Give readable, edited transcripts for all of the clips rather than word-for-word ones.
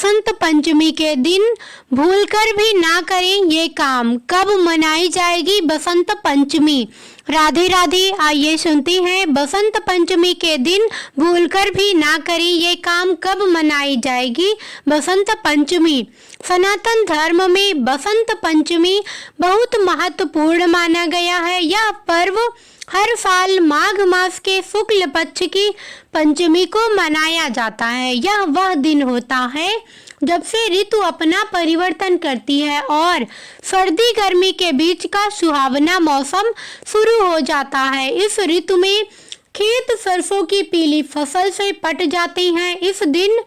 बसंत पंचमी के दिन भूलकर भी ना करें ये काम। कब मनाई जाएगी बसंत पंचमी? राधे राधे। आइए सुनते हैं, बसंत पंचमी के दिन भूलकर भी ना करें ये काम, कब मनाई जाएगी बसंत पंचमी? सनातन धर्म में बसंत पंचमी बहुत महत्वपूर्ण माना गया है। यह पर्व हर साल माघ मास के शुक्ल पक्ष की पंचमी को मनाया जाता है। यह वह दिन होता है जब से ऋतु अपना परिवर्तन करती है और सर्दी गर्मी के बीच का सुहावना मौसम शुरू हो जाता है। इस ऋतु में खेत सरसों की पीली फसल से पट जाते हैं। इस दिन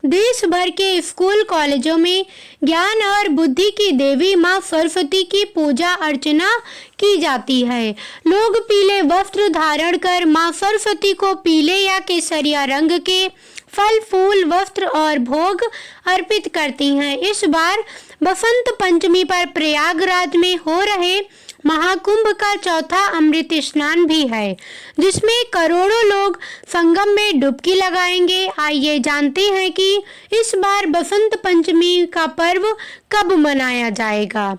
देश भर के स्कूल कॉलेजों में ज्ञान और बुद्धि की देवी माँ सरस्वती की पूजा अर्चना की जाती है। लोग पीले वस्त्र धारण कर माँ सरस्वती को पीले या केसरिया रंग के फल फूल वस्त्र और भोग अर्पित करती हैं। इस बार बसंत पंचमी पर प्रयागराज में हो रहे महाकुंभ का चौथा अमृत स्नान भी है, जिसमें करोड़ों लोग संगम में डुबकी लगाएंगे। आइए जानते हैं कि इस बार बसंत पंचमी का पर्व कब मनाया जाएगा।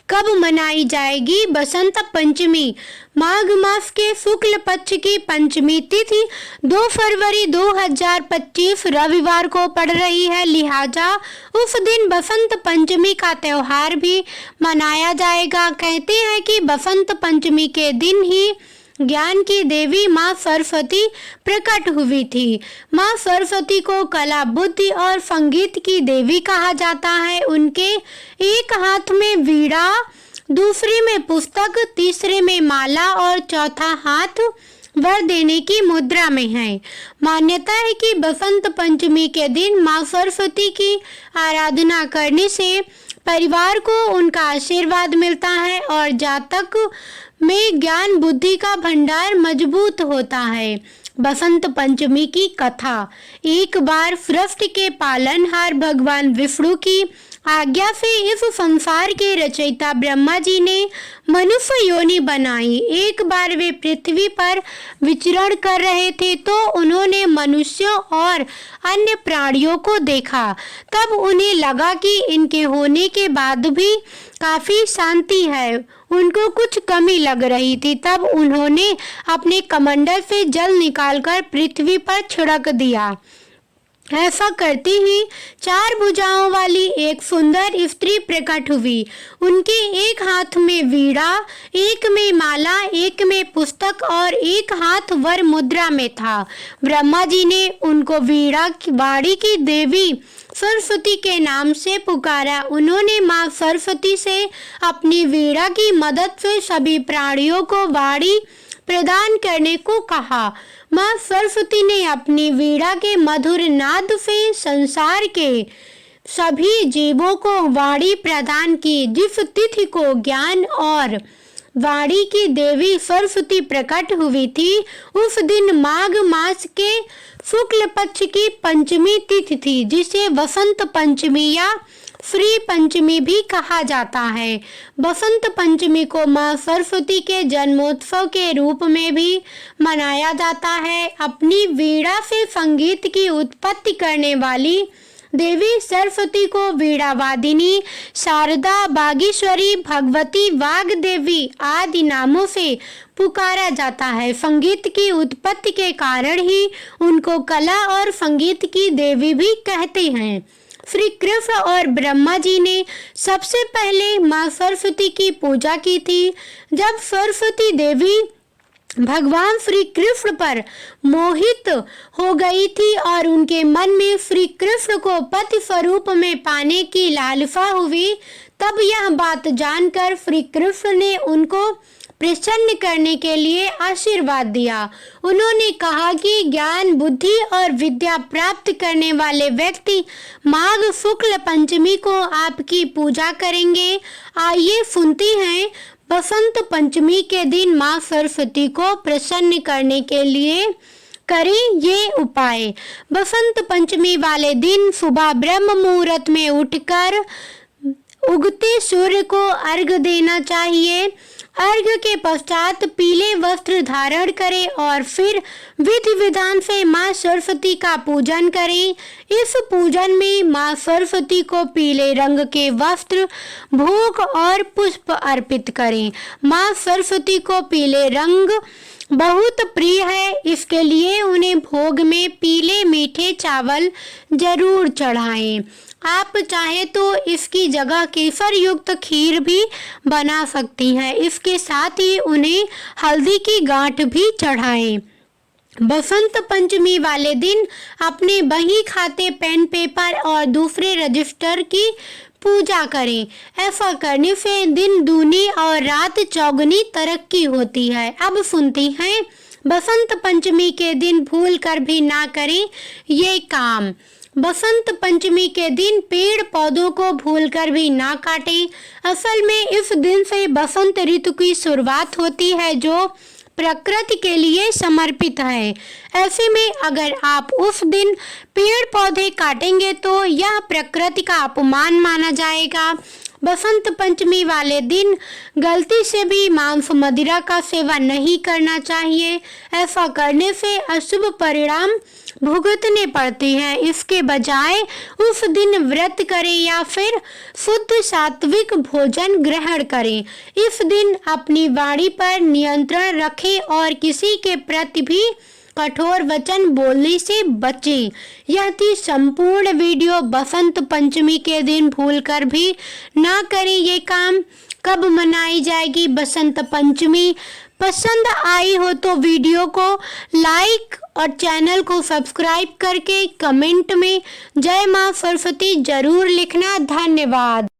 कब मनाई जाएगी बसंत पंचमी? माघ मास के शुक्ल पक्ष की पंचमी तिथि 2 फरवरी 2025 रविवार को पड़ रही है, लिहाजा उस दिन बसंत पंचमी का त्योहार भी मनाया जाएगा। कहते हैं कि बसंत पंचमी के दिन ही ज्ञान की देवी माँ सरस्वती प्रकट हुई थी। माँ सरस्वती को कला बुद्धि और संगीत की देवी कहा जाता है। उनके एक हाथ में वीणा, दूसरे में पुस्तक, तीसरे में माला और चौथा हाथ वर देने की मुद्रा में है। मान्यता है कि बसंत पंचमी के दिन माँ सरस्वती की आराधना करने से परिवार को उनका आशीर्वाद मिलता है और जातक में ज्ञान बुद्धि का भंडार मजबूत होता है। बसंत पंचमी की कथा। एक बार सृष्टि के पालनहार भगवान विष्णु की आज्ञा से इस संसार के रचयिता ब्रह्मा जी ने मनुष्य योनि बनाई। एक बार वे पृथ्वी पर विचरण कर रहे थे तो उन्होंने मनुष्यों और अन्य प्राणियों को देखा। तब उन्हें लगा कि इनके होने के बाद भी काफी शांति है, उनको कुछ कमी लग रही थी। तब उन्होंने अपने कमंडल से जल निकालकर पृथ्वी पर छिड़क दिया। ऐसा करते ही 4 भुजाओं वाली एक सुंदर स्त्री प्रकट हुई। उनके एक हाथ में वीणा, एक में माला, एक में पुस्तक और एक हाथ वर मुद्रा में था। ब्रह्मा जी ने उनको वीणा वाणी की देवी सरस्वती के नाम से पुकारा। उन्होंने माँ सरस्वती से अपनी वीणा की मदद से सभी प्राणियों को वाणी प्रदान करने को कहा। माँ सरस्वती ने अपनी वीणा के मधुर नाद से संसार के सभी जीवों को वाणी प्रदान की। जिस तिथि को ज्ञान और वाणी की देवी सरस्वती प्रकट हुई थी, उस दिन माघ मास के शुक्ल पक्ष की पंचमी तिथि थी, जिसे बसंत पंचमी या श्री पंचमी भी कहा जाता है। बसंत पंचमी को माँ सरस्वती के जन्मोत्सव के रूप में भी मनाया जाता है। अपनी वीणा से संगीत की उत्पत्ति करने वाली देवी सरस्वती को वीणा वादिनी, शारदा, बागेश्वरी, भगवती, वाग देवी आदि नामों से पुकारा जाता है। संगीत की उत्पत्ति के कारण ही उनको कला और संगीत की देवी भी कहते हैं। श्री कृष्ण और ब्रह्मा जी ने सबसे पहले माँ सरस्वती की पूजा की थी। जब सरस्वती देवी भगवान श्री कृष्ण पर मोहित हो गई थी और उनके मन में श्री कृष्ण को पति स्वरूप में पाने की लालसा हुई, तब यह बात जानकर श्री कृष्ण ने उनको प्रसन्न करने के लिए आशीर्वाद दिया। उन्होंने कहा कि ज्ञान बुद्धि और विद्या प्राप्त करने वाले व्यक्ति माघ शुक्ल पंचमी को आपकी पूजा करेंगे। आइए सुनते हैं, बसंत पंचमी के दिन माँ सरस्वती को प्रसन्न करने के लिए करें ये उपाय। बसंत पंचमी वाले दिन सुबह ब्रह्म मुहूर्त में उठकर उगते सूर्य को अर्घ देना चाहिए। अर्घ्य के पश्चात पीले वस्त्र धारण करें और फिर विधि विधान से माँ सरस्वती का पूजन करें। इस पूजन में माँ सरस्वती को पीले रंग के वस्त्र, भोग और पुष्प अर्पित करें। माँ सरस्वती को पीले रंग बहुत प्रिय है, इसके लिए उन्हें भोग में पीले मीठे चावल जरूर चढ़ाएं। आप चाहे तो इसकी जगह केसर युक्त खीर भी बना सकती हैं। इसके साथ ही उन्हें हल्दी की गांठ भी चढ़ाएं। बसंत पंचमी वाले दिन अपने बही खाते, पेन, पेपर और दूसरे रजिस्टर की पूजा करें। ऐसा करने से दिन दूनी और रात चौगुनी तरक्की होती है। अब सुनती हैं बसंत पंचमी के दिन भूल कर भी ना करें ये काम। बसंत पंचमी के दिन पेड़ पौधों को भूलकर भी ना काटें। असल में इस दिन से बसंत ऋतु की शुरुआत होती है, जो प्रकृति के लिए समर्पित है। ऐसे में अगर आप उस दिन पेड़ पौधे काटेंगे तो यह प्रकृति का अपमान माना जाएगा। बसंत पंचमी वाले दिन गलती से भी मांस मदिरा का सेवन नहीं करना चाहिए। ऐसा करने से अशुभ परिणाम भुगतने पड़ते हैं। इसके बजाय उस दिन व्रत करें या फिर शुद्ध सात्विक भोजन ग्रहण करें। इस दिन अपनी वाणी पर नियंत्रण रखें और किसी के प्रति भी कठोर वचन बोलने से बचें। यह थी संपूर्ण वीडियो। बसंत पंचमी के दिन भूलकर भी ना करें ये काम। कब मनाई जाएगी बसंत पंचमी? पसंद आई हो तो वीडियो को लाइक और चैनल को सब्सक्राइब करके कमेंट में जय मां सरस्वती जरूर लिखना। धन्यवाद।